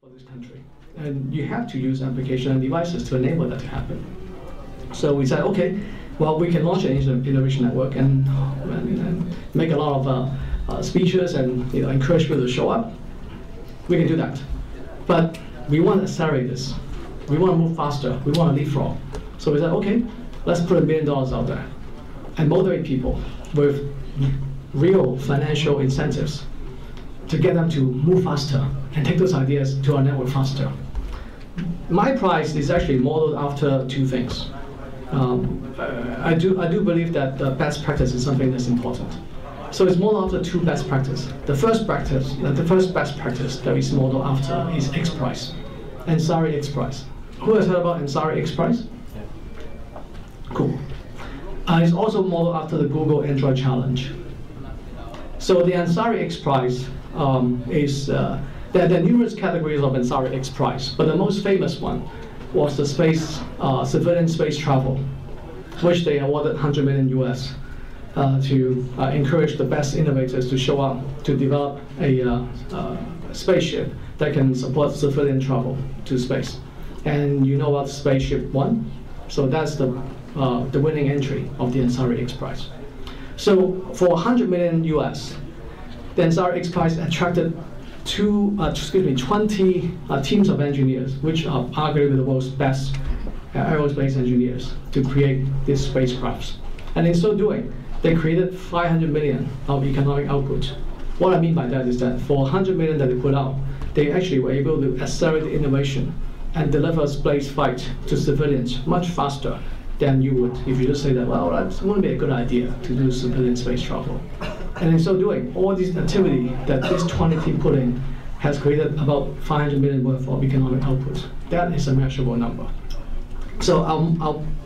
for this country. And you have to use application and devices to enable that to happen. So we said, okay, well, we can launch an innovation network and make a lot of speeches and encourage people to show up. We can do that. But we want to accelerate this. We want to move faster. We want to leapfrog. So we said, okay, let's put $1 million out there and motivate people with real financial incentives to get them to move faster and take those ideas to our network faster. mYprize is actually modeled after two things. I do believe that the best practice is something that's important. So it's modeled after two best practices. The first best practice that is modeled after is XPRIZE, Ansari XPRIZE. Who has heard about Ansari XPRIZE? Cool. It's also modeled after the Google Android Challenge. So the Ansari XPRIZE there are numerous categories of Ansari XPRIZE, but the most famous one was the civilian space travel, which they awarded $100 million US to encourage the best innovators to show up to develop a spaceship that can support civilian travel to space. And you know about Spaceship One? So that's the winning entry of the Ansari XPRIZE. So for $100 million US, the Ansari XPRIZE attracted 20 teams of engineers, which are arguably the world's best aerospace engineers, to create these spacecrafts. And in so doing, they created 500 million of economic output. What I mean by that is that for 100 million that they put out, they actually were able to accelerate the innovation and deliver space flight to civilians much faster than you would if you just say that, well, it wouldn't be a good idea to do civilian space travel. And in so doing, all this activity that this 20 team put in has created about 500 million worth of economic output. That is a measurable number. So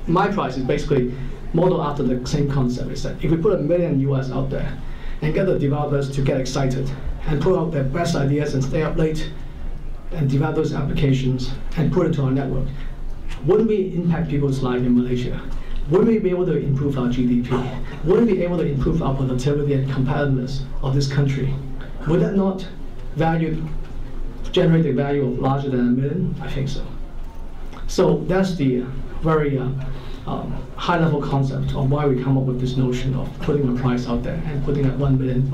mYprize is basically modeled after the same concept. Is that if we put $1 million US out there and get the developers to get excited and put out their best ideas and stay up late and develop those applications and put it to our network, wouldn't we impact people's lives in Malaysia? Wouldn't we be able to improve our GDP? Wouldn't we be able to improve our productivity and competitiveness of this country? Would that not generate a value of larger than $1 million? I think so. So that's the very high-level concept of why we come up with this notion of putting a price out there and putting a $1 million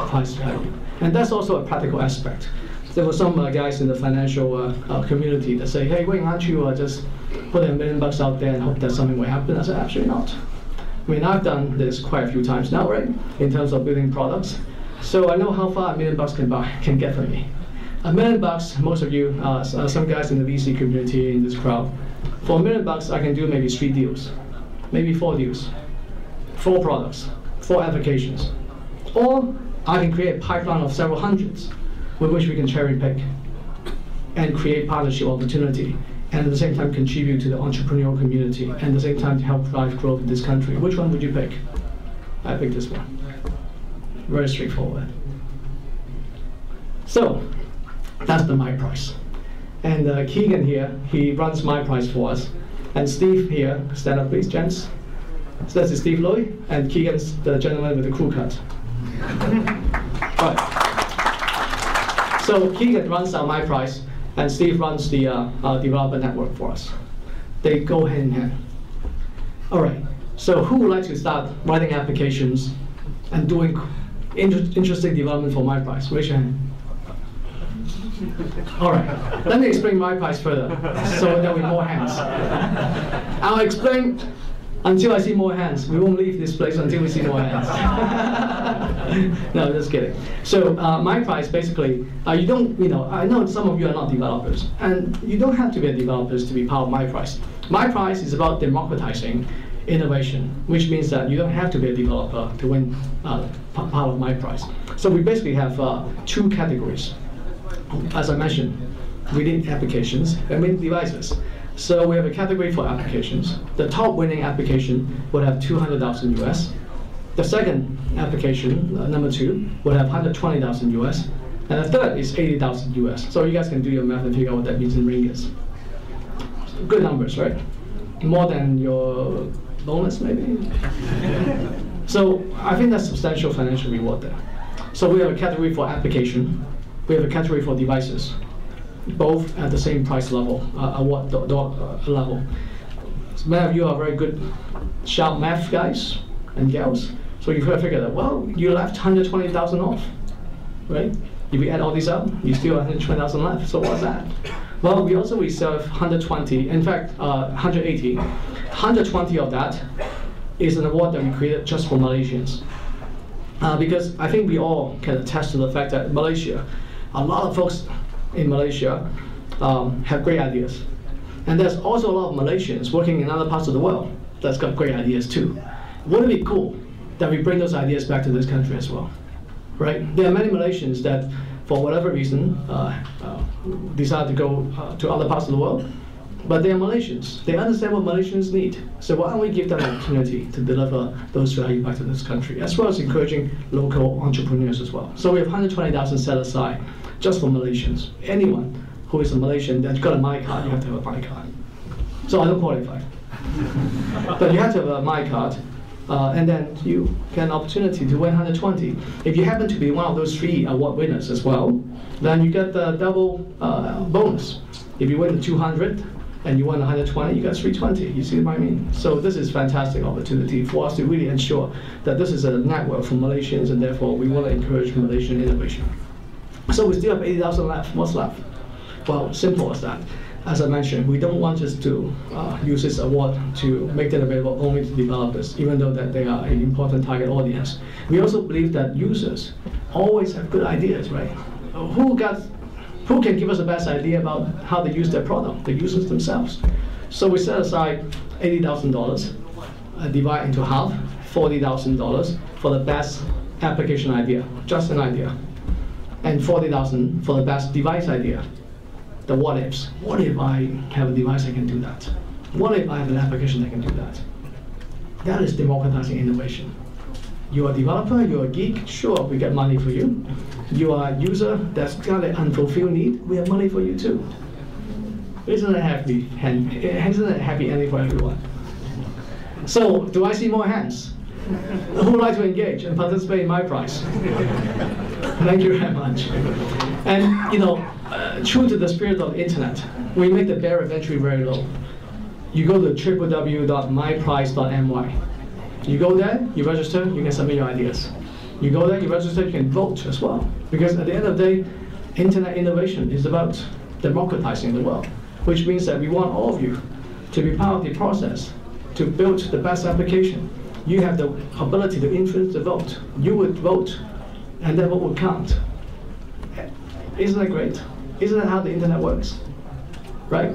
price value. And that's also a practical aspect. There were some guys in the financial community that say, hey, Wayne, aren't you just put $1 million out there and hope that something will happen? I said, absolutely not. I mean, I've done this quite a few times now, right, in terms of building products. So I know how far $1 million can get for me. $1 million, most of you, some guys in the VC community in this crowd, for $1 million, I can do maybe 3 deals, maybe 4 deals, 4 products, 4 applications. Or I can create a pipeline of several hundreds with which we can cherry pick and create partnership opportunity, and at the same time contribute to the entrepreneurial community, and at the same time to help drive growth in this country. Which one would you pick? I pick this one. Very straightforward. So that's the mYprize. And Keegan here, he runs mYprize for us. And Steve here, stand up please, gents. So that's Steve Loy, and Keegan's the gentleman with the crew cut. All right. So Keegan runs our mYprize, and Steve runs the developer network for us. They go hand in hand. All right, so who would like to start writing applications and doing interesting development for mYprize? Raise your hand. All right, let me explain mYprize further, so there will be more hands. I'll explain until I see more hands. We won't leave this place until we see more hands. No, just kidding. So mYprize basically, I know some of you are not developers, and you don't have to be a developer to be part of mYprize. mYprize is about democratizing innovation, which means that you don't have to be a developer to win part of mYprize. So we basically have 2 categories. As I mentioned, we need applications and we need devices. So we have a category for applications. The top winning application would have 200,000 US. The second application, number 2, would have 120,000 US. And the third is 80,000 US. So you guys can do your math and figure out what that means in ringgits. Good numbers, right? More than your bonus, maybe? So I think that's substantial financial reward there. So we have a category for application. We have a category for devices. both at the same price level, award level. So many of you are very good, sharp math guys and gals. So you could have figured out, well, you left 120,000 off, right? If you add all these up, you still have 120,000 left. So what's that? Well, we also reserve 120, in fact, 180. 120 of that is an award that we created just for Malaysians. Because I think we all can attest to the fact that Malaysia, a lot of folks in Malaysia have great ideas. And there's also a lot of Malaysians working in other parts of the world that's got great ideas too. Wouldn't it be cool that we bring those ideas back to this country as well? Right? There are many Malaysians that, for whatever reason, decide to go to other parts of the world, but they are Malaysians. They understand what Malaysians need. So why don't we give them an opportunity to deliver those values back to this country, as well as encouraging local entrepreneurs as well. So we have 120,000 set aside just for Malaysians. Anyone who is a Malaysian that's got a My Card, you have to have a My Card. So I don't qualify. But you have to have a My Card. And then you get an opportunity to win 120. If you happen to be one of those 3 award winners as well, then you get the double bonus. If you win the 200 and you win 120, you get 320. You see what I mean? So this is a fantastic opportunity for us to really ensure that this is a network for Malaysians, and therefore we want to encourage Malaysian innovation. So we still have 80,000 left. What's left? Well, simple as that. As I mentioned, we don't want just to use this award to make it available only to developers, even though that they are an important target audience. We also believe that users always have good ideas, right? Who can give us the best idea about how they use their product? The users themselves. So we set aside $80,000, divide into half, $40,000 for the best application idea, just an idea, and $40,000 for the best device idea. The what ifs. What if I have a device that can do that? What if I have an application that can do that? That is democratizing innovation. You're a developer, you're a geek, sure, we get money for you. You are a user that's got an unfulfilled need, we have money for you too. Isn't it happy? Isn't it happy ending for everyone? So, do I see more hands? Who would like to engage and participate in mYprize? Thank you very much. And true to the spirit of the internet, we make the barrier of entry very low. You go to www.myprize.my. You go there, you register, you can submit your ideas. You go there, you register, you can vote as well. Because at the end of the day, internet innovation is about democratizing the world, which means that we want all of you to be part of the process to build the best application. You have the ability to influence the vote. You would vote, and that vote would count. Isn't that great? Isn't that how the internet works? Right?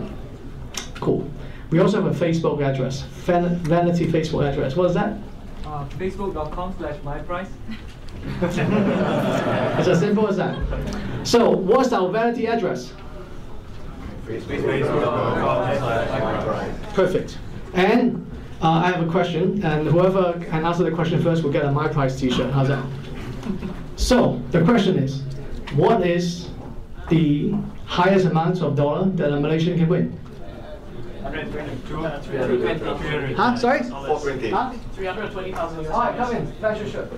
Cool. We also have a Facebook address, vanity Facebook address. What is that? Facebook.com/mYprize. It's as simple as that. So, what's our vanity address? Facebook.com/mYprize. Perfect. And I have a question, and whoever can answer the question first will get a mYprize t-shirt. How's that? So, the question is, what is the highest amount of dollar that a Malaysian can win? 320. Huh? Sorry? 420. Huh? 320,000. All right, come in. Flash your shirt.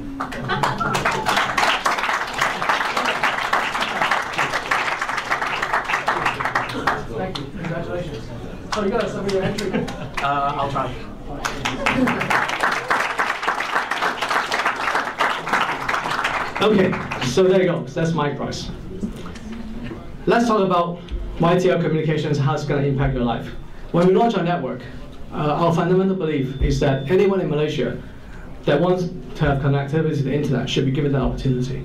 Thank you. Congratulations. So you got to submit your entry. I'll try. Okay, so there you go. So that's mYprize. Let's talk about YTL Communications, how it's going to impact your life. When we launch our network, our fundamental belief is that anyone in Malaysia that wants to have connectivity to the internet should be given that opportunity.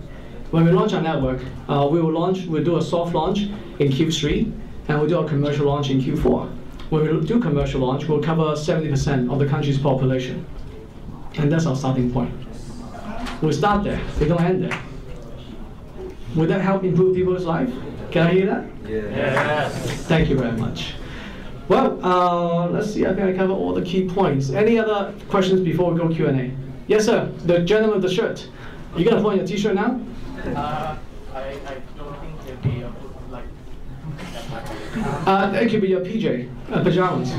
When we launch our network, we'll do a soft launch in Q3, and we'll do a commercial launch in Q4. When we do commercial launch, we'll cover 70% of the country's population. And that's our starting point. We start there, we don't end there. Would that help improve people's life? Can I hear that? Yes. Thank you very much. Well, let's see, I think I covered all the key points. Any other questions before we go Q&A? Yes, sir, the gentleman with the shirt. You gonna put on your t-shirt now? I don't think it'd be like. It could be your PJ, pajamas.